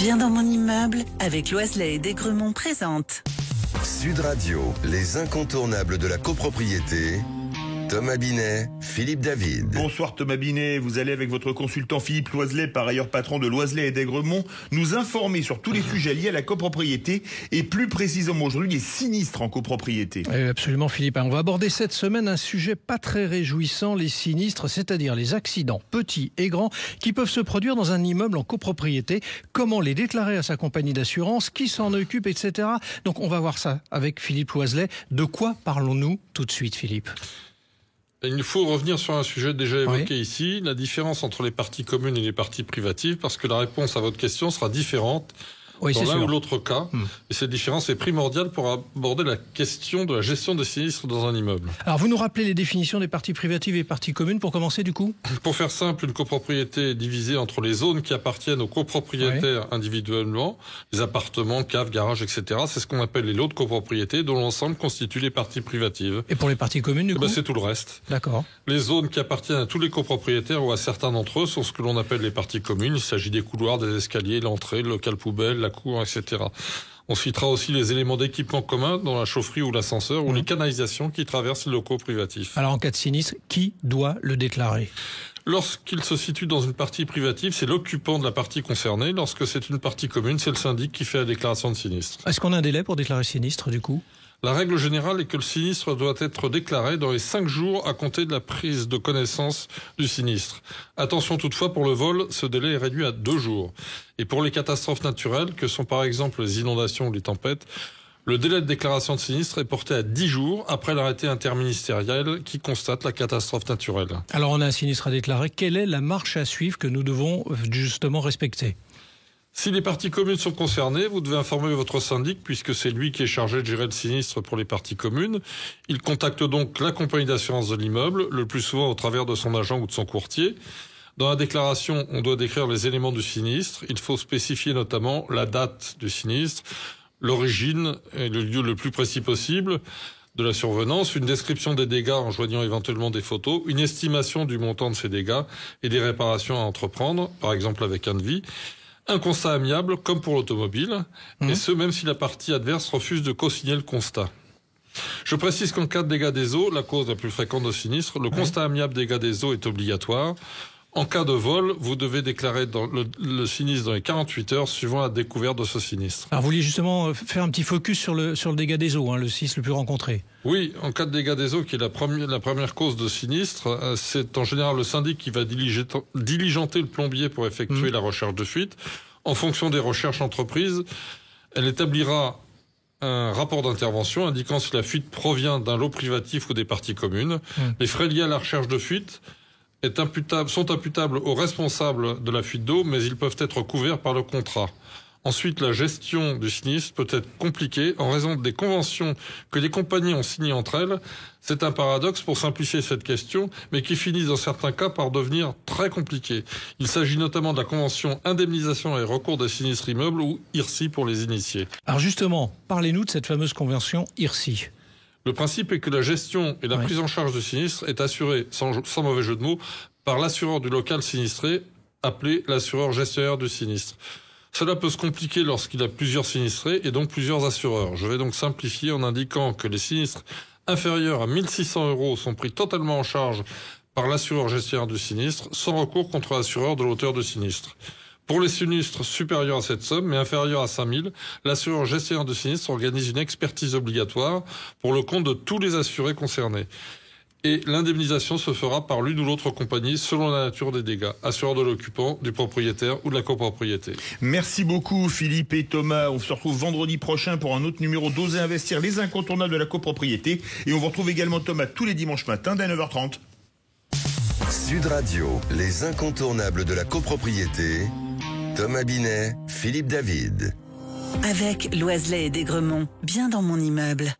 Bien dans mon immeuble, avec Loiselet et Desgremont présente. Sud Radio, les incontournables de la copropriété. Thomas Binet, Philippe David. Bonsoir Thomas Binet, vous allez avec votre consultant Philippe Loiselet, par ailleurs patron de Loiselet et Desgremont, nous informer sur tous les sujets liés à la copropriété et plus précisément aujourd'hui les sinistres en copropriété. Absolument Philippe, on va aborder cette semaine un sujet pas très réjouissant, les sinistres, c'est-à-dire les accidents petits et grands qui peuvent se produire dans un immeuble en copropriété. Comment les déclarer à sa compagnie d'assurance, qui s'en occupe, etc. Donc on va voir ça avec Philippe Loiselet. De quoi parlons-nous tout de suite Philippe ? Il nous faut revenir sur un sujet déjà évoqué ici, la différence entre les parties communes et les parties privatives, parce que la réponse à votre question sera différente dans l'un ou l'autre cas. Et cette différence est primordiale pour aborder la question de la gestion des sinistres dans un immeuble. Alors vous nous rappelez les définitions des parties privatives et parties communes pour commencer du coup ? Pour faire simple, une copropriété est divisée entre les zones qui appartiennent aux copropriétaires individuellement, les appartements, caves, garages, etc. C'est ce qu'on appelle les lots de copropriété dont l'ensemble constitue les parties privatives. Et pour les parties communes du coup ? C'est tout le reste. D'accord. Les zones qui appartiennent à tous les copropriétaires ou à certains d'entre eux sont ce que l'on appelle les parties communes. Il s'agit des couloirs, des escaliers, l'entrée, le local poubelle, la cour, etc. On citera aussi les éléments d'équipement commun dans la chaufferie ou l'ascenseur ou les canalisations qui traversent les locaux privatifs. Alors en cas de sinistre, qui doit le déclarer ? Lorsqu'il se situe dans une partie privative, c'est l'occupant de la partie concernée. Lorsque c'est une partie commune, c'est le syndic qui fait la déclaration de sinistre. Est-ce qu'on a un délai pour déclarer sinistre du coup ? La règle générale est que le sinistre doit être déclaré dans les 5 jours à compter de la prise de connaissance du sinistre. Attention toutefois, pour le vol, ce délai est réduit à 2 jours. Et pour les catastrophes naturelles, que sont par exemple les inondations ou les tempêtes, le délai de déclaration de sinistre est porté à 10 jours après l'arrêté interministériel qui constate la catastrophe naturelle. Alors on a un sinistre à déclarer. Quelle est la marche à suivre que nous devons justement respecter ? Si les parties communes sont concernées, vous devez informer votre syndic puisque c'est lui qui est chargé de gérer le sinistre pour les parties communes. Il contacte donc la compagnie d'assurance de l'immeuble, le plus souvent au travers de son agent ou de son courtier. Dans la déclaration, on doit décrire les éléments du sinistre. Il faut spécifier notamment la date du sinistre, l'origine et le lieu le plus précis possible de la survenance, une description des dégâts en joignant éventuellement des photos, une estimation du montant de ces dégâts et des réparations à entreprendre, par exemple avec un devis. Un constat amiable, comme pour l'automobile, et ce, même si la partie adverse refuse de co-signer le constat. Je précise qu'en cas de dégâts des eaux, la cause la plus fréquente de sinistre, le constat amiable dégâts des eaux est obligatoire. En cas de vol, vous devez déclarer le sinistre dans les 48 heures suivant la découverte de ce sinistre. Alors vous vouliez justement faire un petit focus sur le dégât des eaux, le sinistre le plus rencontré. Oui, en cas de dégâts des eaux, qui est la première cause de sinistre, c'est en général le syndic qui va diligenter le plombier pour effectuer la recherche de fuite. En fonction des recherches entreprises, elle établira un rapport d'intervention indiquant si la fuite provient d'un lot privatif ou des parties communes. Les frais liés à la recherche de fuite sont imputables aux responsables de la fuite d'eau, mais ils peuvent être couverts par le contrat. Ensuite, la gestion du sinistre peut être compliquée en raison des conventions que les compagnies ont signées entre elles. C'est un paradoxe pour simplifier cette question, mais qui finit dans certains cas par devenir très compliqué. Il s'agit notamment de la convention indemnisation et recours des sinistres immeubles ou IRSI pour les initiés. Alors justement, parlez-nous de cette fameuse convention IRSI. Le principe est que la gestion et la prise en charge du sinistre est assurée, sans mauvais jeu de mots, par l'assureur du local sinistré, appelé l'assureur gestionnaire du sinistre. Cela peut se compliquer lorsqu'il y a plusieurs sinistrés et donc plusieurs assureurs. Je vais donc simplifier en indiquant que les sinistres inférieurs à 1 600 € sont pris totalement en charge par l'assureur gestionnaire du sinistre, sans recours contre l'assureur de l'auteur du sinistre. Pour les sinistres supérieurs à cette somme, mais inférieurs à 5 000, l'assureur gestionnaire de sinistre organise une expertise obligatoire pour le compte de tous les assurés concernés. Et l'indemnisation se fera par l'une ou l'autre compagnie selon la nature des dégâts, assureur de l'occupant, du propriétaire ou de la copropriété. Merci beaucoup Philippe et Thomas. On se retrouve vendredi prochain pour un autre numéro d'Oser Investir, les incontournables de la copropriété. Et on vous retrouve également Thomas tous les dimanches matins dès 9h30. Sud Radio, les incontournables de la copropriété. Thomas Binet, Philippe David. Avec Loiselet et Desgremont, bien dans mon immeuble.